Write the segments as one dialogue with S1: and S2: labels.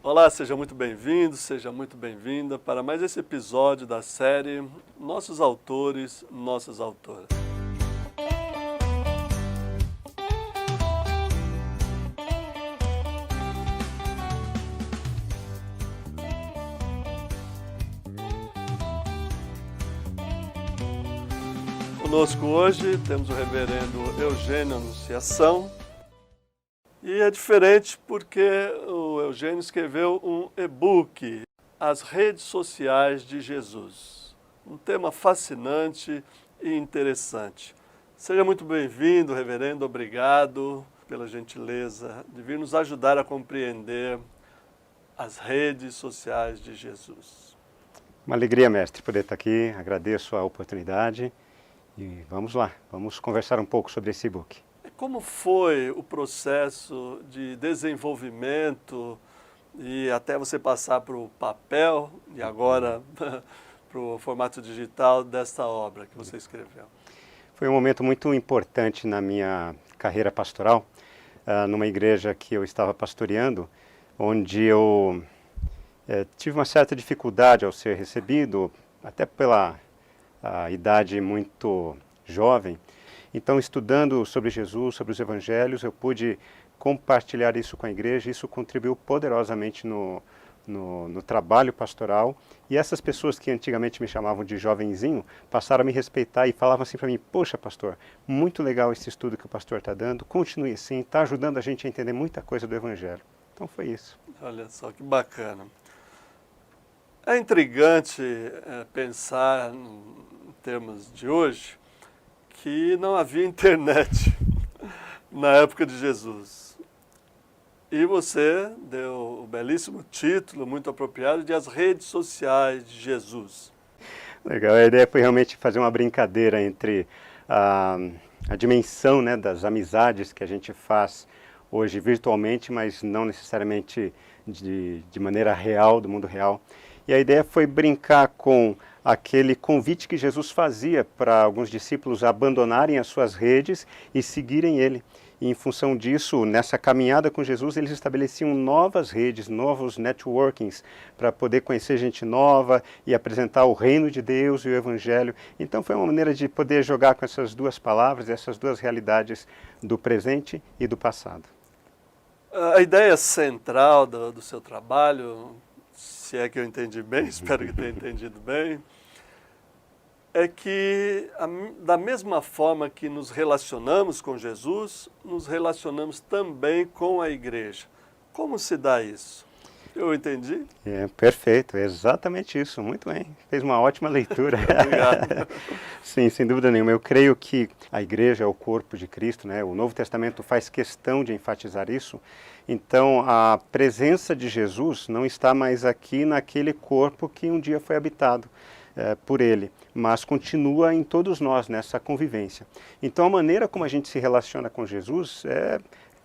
S1: Olá, seja muito bem-vindo, seja muito bem-vinda para mais esse episódio da série Nossos Autores, Nossas Autoras. Conosco hoje temos o reverendo Eugênio Anunciação. E é diferente porque o Eugênio escreveu um e-book, As Redes Sociais de Jesus. Um tema fascinante e interessante. Seja muito bem-vindo, reverendo. Obrigado pela gentileza de vir nos ajudar a compreender as redes sociais de Jesus.
S2: Uma alegria, mestre, poder estar aqui. Agradeço a oportunidade e vamos lá, vamos conversar um pouco sobre esse e-book.
S1: Como foi o processo de desenvolvimento e até você passar para o papel e agora para o formato digital desta obra que você escreveu?
S2: Foi um momento muito importante na minha carreira pastoral, numa igreja que eu estava pastoreando, onde eu tive uma certa dificuldade ao ser recebido, até pela idade muito jovem. Então, estudando sobre Jesus, sobre os evangelhos, eu pude compartilhar isso com a igreja, isso contribuiu poderosamente no trabalho pastoral. E essas pessoas que antigamente me chamavam de jovenzinho, passaram a me respeitar e falavam assim para mim: poxa, pastor, muito legal esse estudo que o pastor está dando, continue assim, está ajudando a gente a entender muita coisa do evangelho. Então foi isso.
S1: Olha só, que bacana. É intrigante pensar em termos de hoje, que não havia internet na época de Jesus. E você deu o belíssimo título, muito apropriado, de As Redes Sociais de Jesus.
S2: Legal, a ideia foi realmente fazer uma brincadeira entre a dimensão, né, das amizades que a gente faz hoje virtualmente, mas não necessariamente de maneira real, do mundo real. E a ideia foi brincar com aquele convite que Jesus fazia para alguns discípulos abandonarem as suas redes e seguirem Ele. E em função disso, nessa caminhada com Jesus, eles estabeleciam novas redes, novos networkings, para poder conhecer gente nova e apresentar o reino de Deus e o Evangelho. Então foi uma maneira de poder jogar com essas duas palavras, essas duas realidades do presente e do passado.
S1: A ideia central do seu trabalho, se é que eu entendi bem, espero que tenha entendido bem, é que da mesma forma que nos relacionamos com Jesus, nos relacionamos também com a igreja. Como se dá isso? Eu entendi?
S2: Perfeito, é exatamente isso, muito bem, fez uma ótima leitura.
S1: Obrigado.
S2: Sim, sem dúvida nenhuma, eu creio que a igreja é o corpo de Cristo, né? O Novo Testamento faz questão de enfatizar isso. Então, a presença de Jesus não está mais aqui naquele corpo que um dia foi habitado por Ele, mas continua em todos nós, nessa convivência. Então, a maneira como a gente se relaciona com Jesus é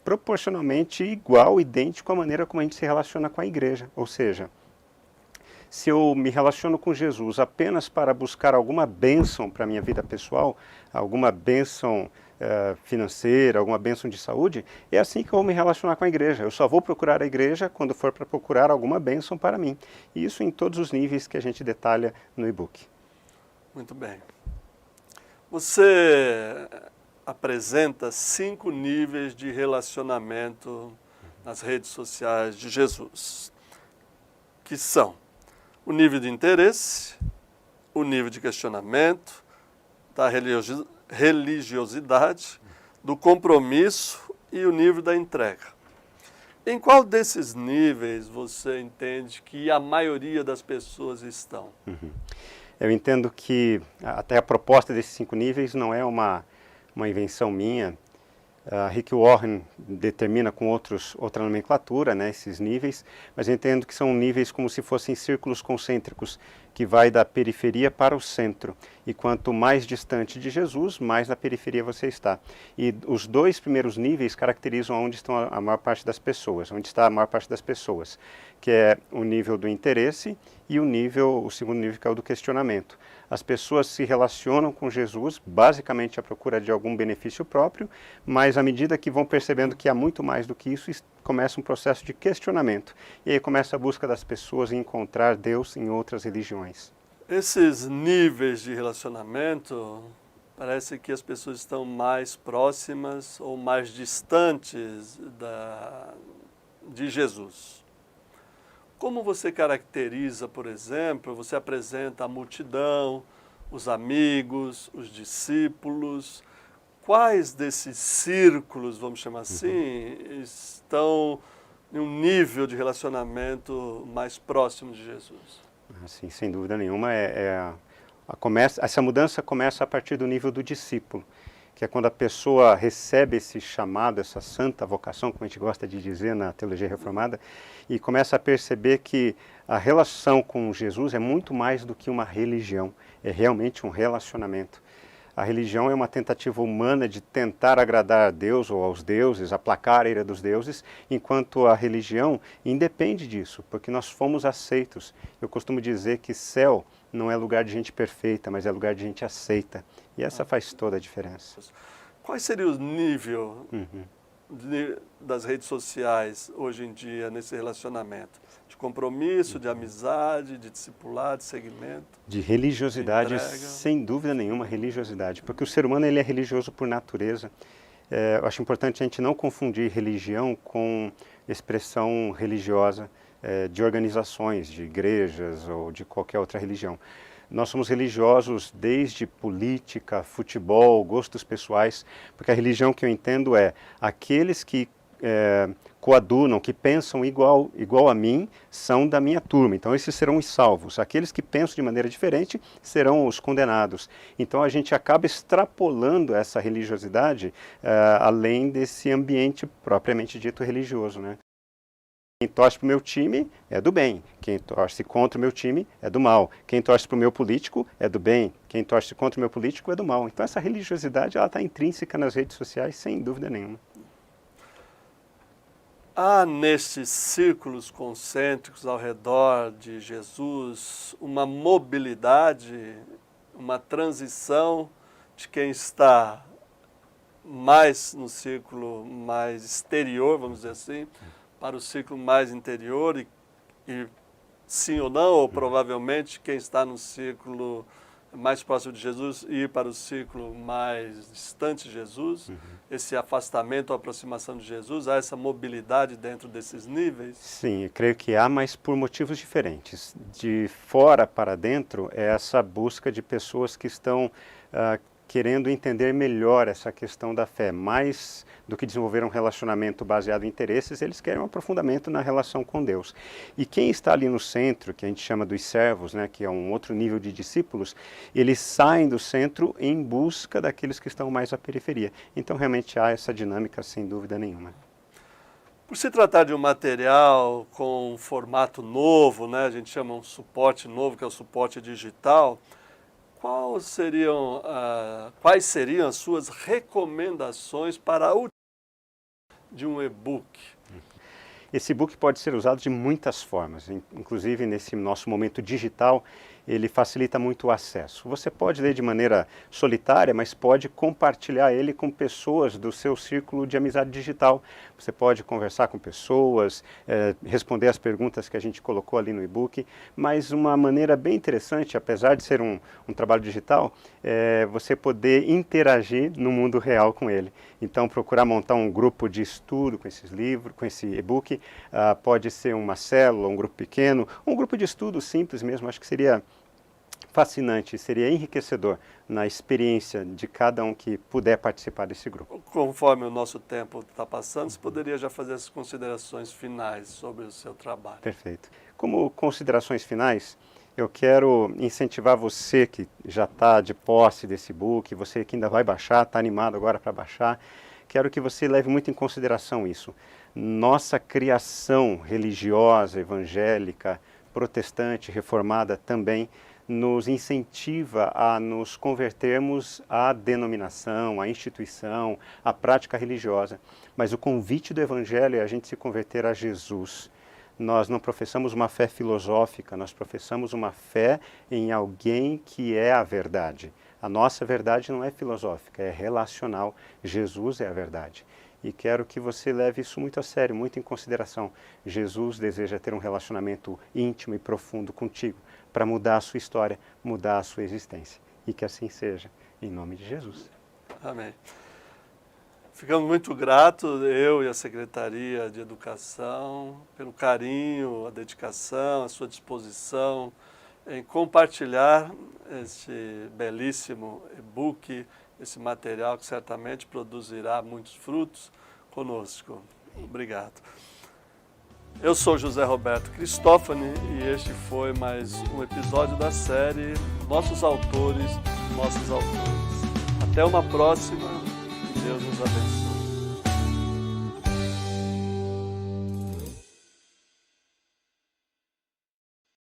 S2: proporcionalmente igual, idêntico à maneira como a gente se relaciona com a igreja. Ou seja, se eu me relaciono com Jesus apenas para buscar alguma bênção para a minha vida pessoal, alguma bênção financeira, alguma bênção de saúde, é assim que eu vou me relacionar com a igreja. Eu só vou procurar a igreja quando for para procurar alguma bênção para mim. E isso em todos os níveis que a gente detalha no e-book.
S1: Muito bem. Você apresenta 5 níveis de relacionamento nas redes sociais de Jesus, que são o nível de interesse, o nível de questionamento, da religiosidade, do compromisso e o nível da entrega. Em qual desses níveis você entende que a maioria das pessoas estão?
S2: Eu entendo que até a proposta desses 5 níveis não é uma invenção minha. Rick Warren determina com outra nomenclatura, né, esses níveis, mas eu entendo que são níveis como se fossem círculos concêntricos que vai da periferia para o centro. E quanto mais distante de Jesus, mais na periferia você está. E os dois primeiros níveis caracterizam onde estão a maior parte das pessoas, onde está a maior parte das pessoas, que é o nível do interesse e o segundo nível, que é o do questionamento. As pessoas se relacionam com Jesus basicamente à procura de algum benefício próprio, mas à medida que vão percebendo que há muito mais do que isso, começa um processo de questionamento. E aí começa a busca das pessoas em encontrar Deus em outras religiões.
S1: Esses níveis de relacionamento, parece que as pessoas estão mais próximas ou mais distantes de Jesus. Como você caracteriza, por exemplo, você apresenta a multidão, os amigos, os discípulos, quais desses círculos, vamos chamar assim, estão em um nível de relacionamento mais próximo de Jesus?
S2: Assim, sem dúvida nenhuma, essa mudança começa a partir do nível do discípulo, que é quando a pessoa recebe esse chamado, essa santa vocação, como a gente gosta de dizer na teologia reformada, e começa a perceber que a relação com Jesus é muito mais do que uma religião, é realmente um relacionamento. A religião é uma tentativa humana de tentar agradar a Deus ou aos deuses, aplacar a ira dos deuses, enquanto a religião independe disso, porque nós fomos aceitos. Eu costumo dizer que céu não é lugar de gente perfeita, mas é lugar de gente aceita. E essa faz toda a diferença.
S1: Qual seria o nível das redes sociais hoje em dia nesse relacionamento? De compromisso, de amizade, de discipulado, de segmento?
S2: De religiosidade, sem dúvida nenhuma, religiosidade. Porque o ser humano ele é religioso por natureza. Eu acho importante a gente não confundir religião com expressão religiosa de organizações, de igrejas ou de qualquer outra religião. Nós somos religiosos desde política, futebol, gostos pessoais, porque a religião que eu entendo é aqueles que coadunam, que pensam igual a mim, são da minha turma. Então esses serão os salvos. Aqueles que pensam de maneira diferente serão os condenados. Então a gente acaba extrapolando essa religiosidade além desse ambiente propriamente dito religioso, né? Quem torce para o meu time é do bem, quem torce contra o meu time é do mal, quem torce para o meu político é do bem, quem torce contra o meu político é do mal. Então essa religiosidade está intrínseca nas redes sociais, sem dúvida nenhuma.
S1: Há nestes círculos concêntricos ao redor de Jesus uma mobilidade, uma transição de quem está mais no círculo mais exterior, vamos dizer assim, para o círculo mais interior e sim ou não, ou provavelmente quem está no círculo mais próximo de Jesus ir para o círculo mais distante de Jesus, esse afastamento ou aproximação de Jesus, há essa mobilidade dentro desses níveis?
S2: Sim, eu creio que há, mas por motivos diferentes. De fora para dentro é essa busca de pessoas que estão querendo entender melhor essa questão da fé. Mais do que desenvolver um relacionamento baseado em interesses, eles querem um aprofundamento na relação com Deus. E quem está ali no centro, que a gente chama dos servos, né, que é um outro nível de discípulos, eles saem do centro em busca daqueles que estão mais à periferia. Então realmente há essa dinâmica, sem dúvida nenhuma.
S1: Por se tratar de um material com um formato novo, né, a gente chama um suporte novo, que é o suporte digital, quais seriam as suas recomendações para o de um e-book?
S2: Esse e-book pode ser usado de muitas formas, inclusive nesse nosso momento digital, ele facilita muito o acesso. Você pode ler de maneira solitária, mas pode compartilhar ele com pessoas do seu círculo de amizade digital. Você pode conversar com pessoas, responder as perguntas que a gente colocou ali no e-book, mas uma maneira bem interessante, apesar de ser um trabalho digital, é você poder interagir no mundo real com ele. Então, procurar montar um grupo de estudo com esses livros, com esse e-book, pode ser uma célula, um grupo pequeno, um grupo de estudo simples mesmo, acho que seria fascinante, seria enriquecedor na experiência de cada um que puder participar desse grupo.
S1: Conforme o nosso tempo está passando, você poderia já fazer as considerações finais sobre o seu trabalho.
S2: Perfeito. Como considerações finais, eu quero incentivar você que já está de posse desse e-book, você que ainda vai baixar, está animado agora para baixar, quero que você leve muito em consideração isso. Nossa criação religiosa, evangélica, protestante, reformada também, nos incentiva a nos convertermos à denominação, à instituição, à prática religiosa. Mas o convite do Evangelho é a gente se converter a Jesus. Nós não professamos uma fé filosófica, nós professamos uma fé em alguém que é a verdade. A nossa verdade não é filosófica, é relacional. Jesus é a verdade. E quero que você leve isso muito a sério, muito em consideração. Jesus deseja ter um relacionamento íntimo e profundo contigo, para mudar a sua história, mudar a sua existência. E que assim seja, em nome de Jesus.
S1: Amém. Ficamos muito gratos, eu e a Secretaria de Educação, pelo carinho, a dedicação, a sua disposição em compartilhar esse belíssimo e-book, esse material que certamente produzirá muitos frutos conosco. Obrigado. Eu sou José Roberto Cristófani e este foi mais um episódio da série Nossos Autores, Nossos Autores. Até uma próxima. Que Deus nos abençoe.